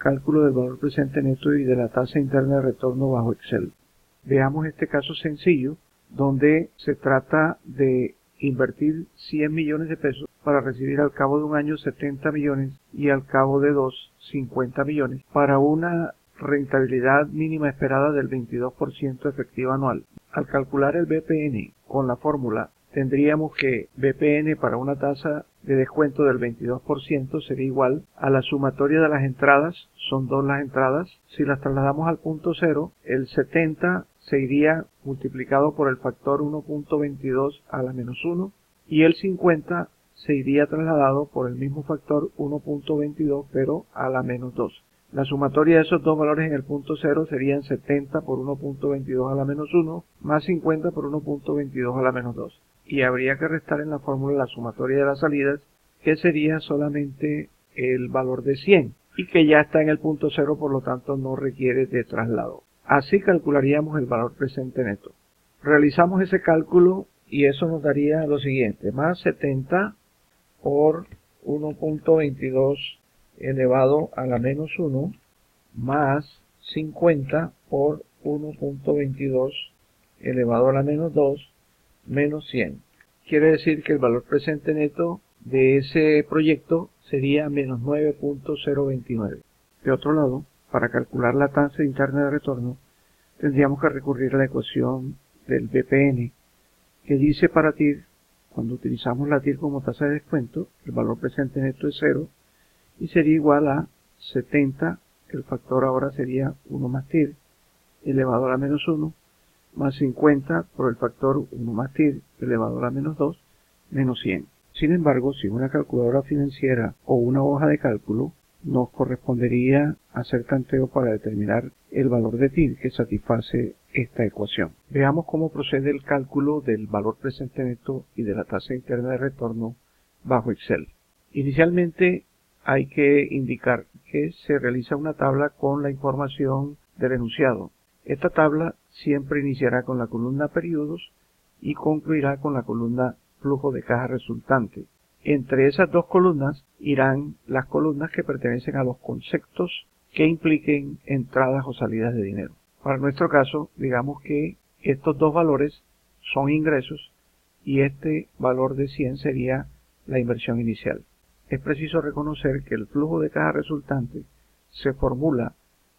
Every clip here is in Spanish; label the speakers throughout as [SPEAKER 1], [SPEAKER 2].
[SPEAKER 1] cálculo del valor presente neto y de la tasa interna de retorno bajo Excel. Veamos este caso sencillo donde se trata de invertir 100 millones de pesos para recibir al cabo de un año 70 millones y al cabo de 50 millones para una rentabilidad mínima esperada del 22% efectiva anual. Al calcular el BPN con la fórmula, tendríamos que BPN para una tasa de descuento del 22% sería igual a la sumatoria de las entradas, son dos las entradas. Si las trasladamos al punto cero, el 70 se iría multiplicado por el factor 1.22 a la menos 1 y el 50 se iría trasladado por el mismo factor 1.22 pero a la menos 2. La sumatoria de esos dos valores en el punto cero serían 70 por 1.22 a la menos 1 más 50 por 1.22 a la menos 2. Y habría que restar en la fórmula la sumatoria de las salidas, que sería solamente el valor de 100 y que ya está en el punto cero, por lo tanto no requiere de traslado. Así calcularíamos el valor presente neto. Realizamos ese cálculo y eso nos daría lo siguiente: más 70 por 1.22 elevado a la menos 1 más 50 por 1.22 elevado a la menos 2 menos 100. Quiere decir que el valor presente neto de ese proyecto sería menos 9.029. De otro lado, para calcular la tasa interna de retorno, tendríamos que recurrir a la ecuación del BPN, que dice para TIR, cuando utilizamos la TIR como tasa de descuento, el valor presente neto es 0 y sería igual a 70, el factor ahora sería 1 más TIR, elevado a la menos 1, más 50 por el factor 1 más TIR elevado a la menos 2, menos 100. Sin embargo, sin una calculadora financiera o una hoja de cálculo, nos correspondería hacer tanteo para determinar el valor de TIR que satisface esta ecuación. Veamos cómo procede el cálculo del valor presente neto y de la tasa interna de retorno bajo Excel. Inicialmente hay que indicar que se realiza una tabla con la información del enunciado. Esta tabla siempre iniciará con la columna periodos y concluirá con la columna flujo de caja resultante. Entre esas dos columnas irán las columnas que pertenecen a los conceptos que impliquen entradas o salidas de dinero. Para nuestro caso, digamos que estos dos valores son ingresos y este valor de 100 sería la inversión inicial. Es preciso reconocer que el flujo de caja resultante se formula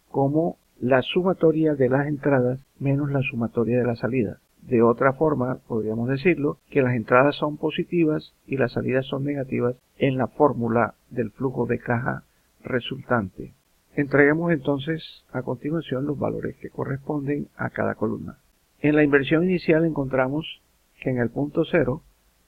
[SPEAKER 1] como la sumatoria de las entradas menos la sumatoria de las salidas. De otra forma, podríamos decirlo que las entradas son positivas y las salidas son negativas en la fórmula del flujo de caja resultante. Entreguemos entonces a continuación los valores que corresponden a cada columna. En la inversión inicial encontramos que en el punto 0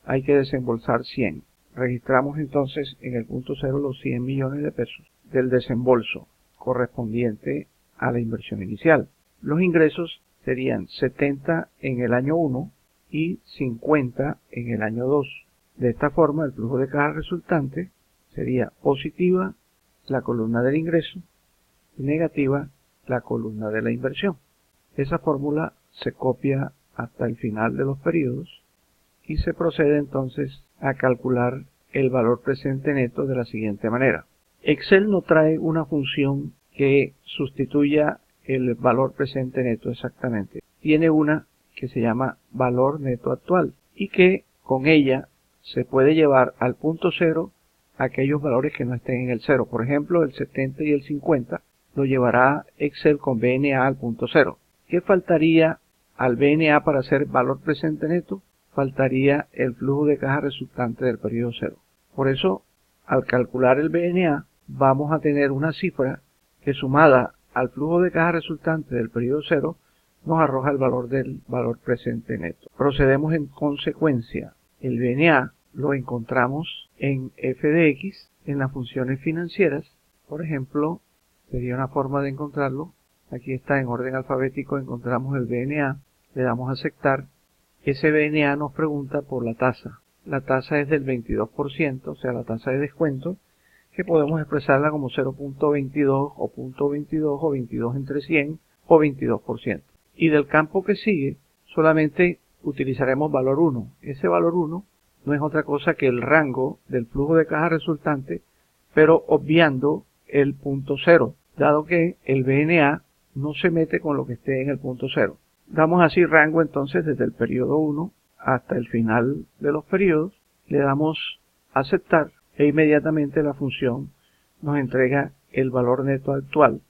[SPEAKER 1] hay que desembolsar 100. Registramos entonces en el punto 0 los 100 millones de pesos del desembolso correspondiente a la inversión inicial. Los ingresos serían 70 en el año 1 y 50 en el año 2. De esta forma, el flujo de caja resultante sería positiva la columna del ingreso y negativa la columna de la inversión. Esa fórmula se copia hasta el final de los periodos y se procede entonces a calcular el valor presente neto de la siguiente manera. Excel no trae una función que sustituya el valor presente neto exactamente. Tiene una que se llama valor neto actual y que con ella se puede llevar al punto 0 aquellos valores que no estén en el 0. Por ejemplo, el 70 y el 50 lo llevará Excel con BNA al punto 0. ¿Qué faltaría al BNA para hacer valor presente neto? Faltaría el flujo de caja resultante del periodo 0. Por eso, al calcular el BNA, vamos a tener una cifra que sumada al flujo de caja resultante del periodo 0 nos arroja el valor del valor presente neto. Procedemos en consecuencia. El BNA lo encontramos en f de x en las funciones financieras. Por ejemplo, sería una forma de encontrarlo. Aquí está en orden alfabético, encontramos el BNA, le damos a aceptar. Ese BNA nos pregunta por la tasa. La tasa es del 22%, o sea, la tasa de descuento, que podemos expresarla como 0.22 o 0.22 o 22 entre 100 o 22%. Y del campo que sigue, solamente utilizaremos valor 1. Ese valor 1 no es otra cosa que el rango del flujo de caja resultante, pero obviando el punto 0. dado que el BNA no se mete con lo que esté en el punto 0. Damos así rango entonces desde el periodo 1 hasta el final de los periodos, le damos aceptar e inmediatamente la función nos entrega el valor neto actual,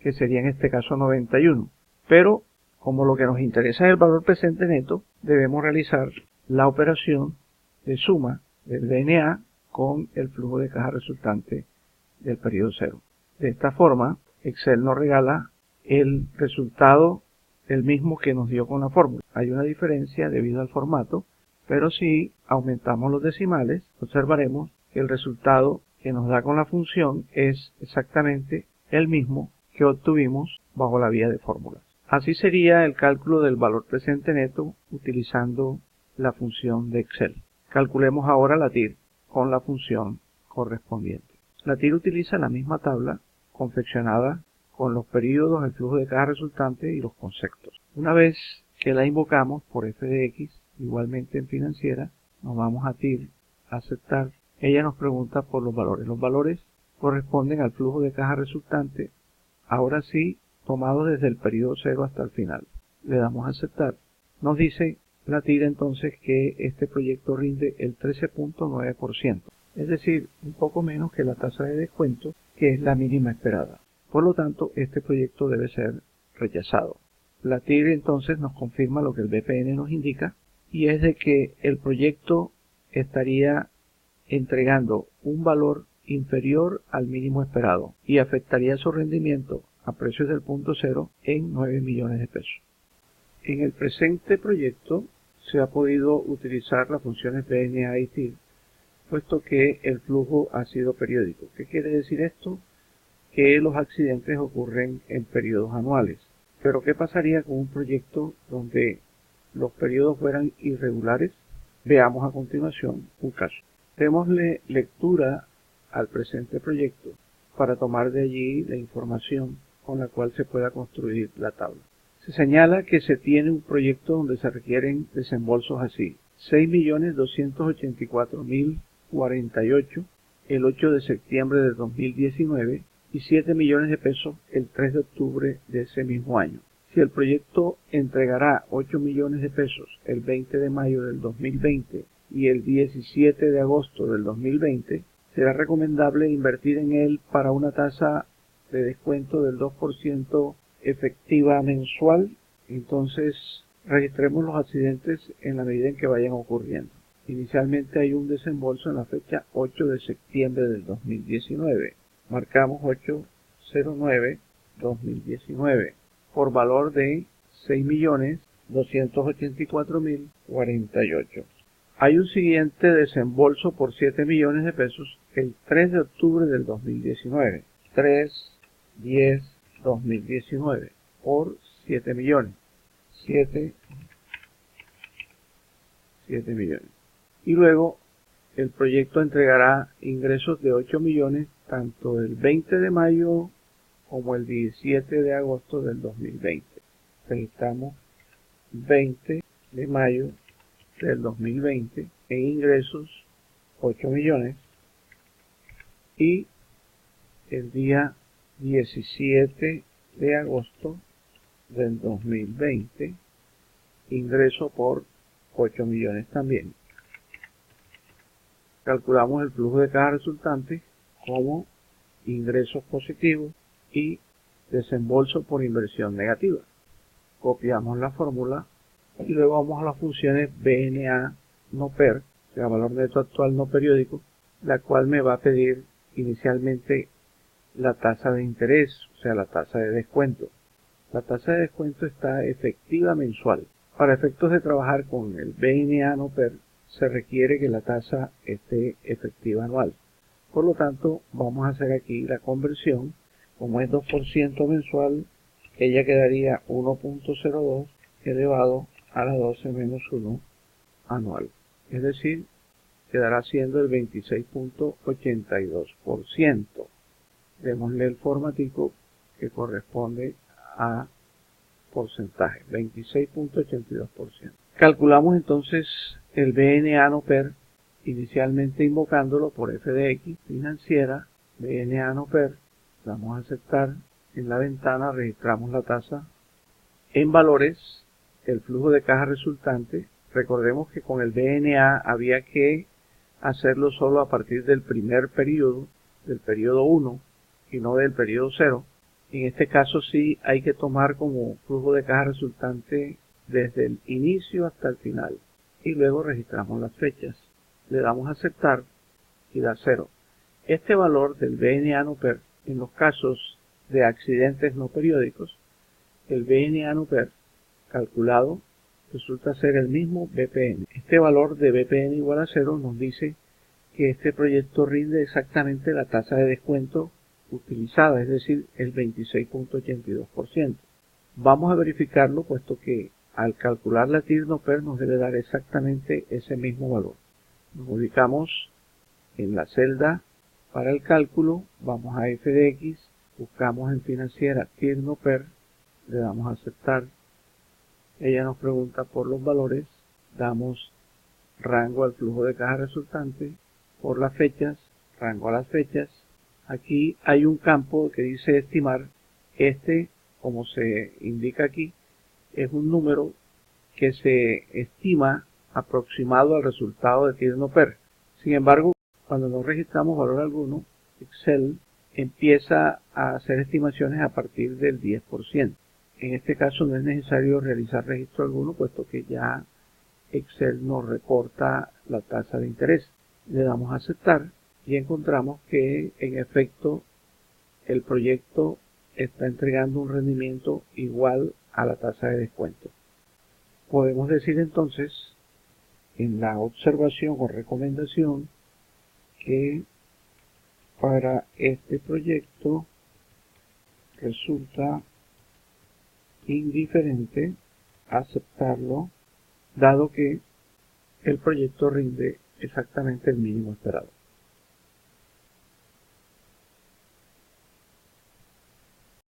[SPEAKER 1] que sería en este caso 91. Pero como lo que nos interesa es el valor presente neto, debemos realizar la operación de suma del BNA con el flujo de caja resultante del periodo 0. De esta forma, Excel nos regala el resultado el mismo que nos dio con la fórmula. Hay una diferencia debido al formato, pero si aumentamos los decimales, observaremos que el resultado que nos da con la función es exactamente el mismo que obtuvimos bajo la vía de fórmulas. Así sería el cálculo del valor presente neto utilizando la función de Excel. Calculemos ahora la TIR con la función correspondiente. La TIR utiliza la misma tabla confeccionada con los periodos, el flujo de caja resultante y los conceptos. Una vez que la invocamos por f de x, igualmente en financiera, nos vamos a TIR, aceptar. Ella nos pregunta por los valores. Los valores corresponden al flujo de caja resultante, ahora sí, tomado desde el periodo 0 hasta el final. Le damos a aceptar. Nos dice la TIR entonces que este proyecto rinde el 13.9%, es decir, un poco menos que la tasa de descuento, que es la mínima esperada. Por lo tanto, este proyecto debe ser rechazado. La TIR entonces nos confirma lo que el BPN nos indica, y es de que el proyecto estaría entregando un valor inferior al mínimo esperado y afectaría su rendimiento a precios del punto 0 en 9 millones de pesos. En el presente proyecto se ha podido utilizar las funciones BNA y TIR, puesto que el flujo ha sido periódico. ¿Qué quiere decir esto? Que los accidentes ocurren en periodos anuales. Pero ¿qué pasaría con un proyecto donde los periodos fueran irregulares? Veamos a continuación un caso. Démosle lectura al presente proyecto para tomar de allí la información con la cual se pueda construir la tabla. Se señala que se tiene un proyecto donde se requieren desembolsos así: 6.284.048 el 8 de septiembre de 2019 y 7 millones de pesos el 3 de octubre de ese mismo año. Si el proyecto entregará 8 millones de pesos el 20 de mayo del 2020 y el 17 de agosto del 2020, será recomendable invertir en él para una tasa de descuento del 2% efectiva mensual. Entonces, registremos los accidentes en la medida en que vayan ocurriendo. Inicialmente hay un desembolso en la fecha 8 de septiembre del 2019. Marcamos 809-2019 por valor de 6.284.048. Hay un siguiente desembolso por 7 millones de pesos el 3 de octubre del 2019. 3/10/2019 por 7 millones. 7 millones. Y luego el proyecto entregará ingresos de 8 millones tanto el 20 de mayo como el 17 de agosto del 2020. Registramos 20 de mayo del 2020 en ingresos 8 millones y el día 17 de agosto del 2020 ingreso por 8 millones también. Calculamos el flujo de caja resultante como ingresos positivos y desembolso por inversión negativa. Copiamos la fórmula y luego vamos a las funciones BNA no PER, o sea, valor neto actual no periódico, la cual me va a pedir inicialmente la tasa de interés, o sea, la tasa de descuento. La tasa de descuento está efectiva mensual. Para efectos de trabajar con el BNA no PER, se requiere que la tasa esté efectiva anual. Por lo tanto, vamos a hacer aquí la conversión. Como es 2% mensual, ella quedaría 1.02 elevado a la 12 menos 1 anual. Es decir, quedará siendo el 26.82%. Démosle el formatico que corresponde a porcentaje, 26.82%. Calculamos entonces el BNA no PER, inicialmente invocándolo por f de x, financiera, BNA no PER, vamos a aceptar, En la ventana registramos la tasa. En valores, el flujo de caja resultante. Recordemos que con el BNA había que hacerlo solo a partir del primer periodo, del periodo 1 y no del periodo 0. En este caso sí hay que tomar como flujo de caja resultante desde el inicio hasta el final. Y luego registramos las fechas. Le damos a aceptar y da 0. Este valor del BNA no PER, en los casos de accidentes no periódicos, el BNA no PER calculado resulta ser el mismo BPN. Este valor de BPN igual a 0 nos dice que este proyecto rinde exactamente la tasa de descuento utilizada, es decir, el 26.82%. Vamos a verificarlo puesto que al calcular la TIR no PER nos debe dar exactamente ese mismo valor. Nos ubicamos en la celda para el cálculo, vamos a FDX, buscamos en financiera TIR no PER, le damos a aceptar. Ella nos pregunta por los valores, damos rango al flujo de caja resultante, por las fechas, rango a las fechas. Aquí hay un campo que dice estimar. Este, como se indica aquí, es un número que se estima aproximado al resultado de TIR no PER. Sin embargo, cuando no registramos valor alguno, Excel empieza a hacer estimaciones a partir del 10%. En este caso no es necesario realizar registro alguno, puesto que ya Excel nos reporta la tasa de interés. Le damos a aceptar y encontramos que en efecto el proyecto está entregando un rendimiento igual a la tasa de descuento. Podemos decir entonces en la observación o recomendación que para este proyecto resulta indiferente aceptarlo, dado que el proyecto rinde exactamente el mínimo esperado.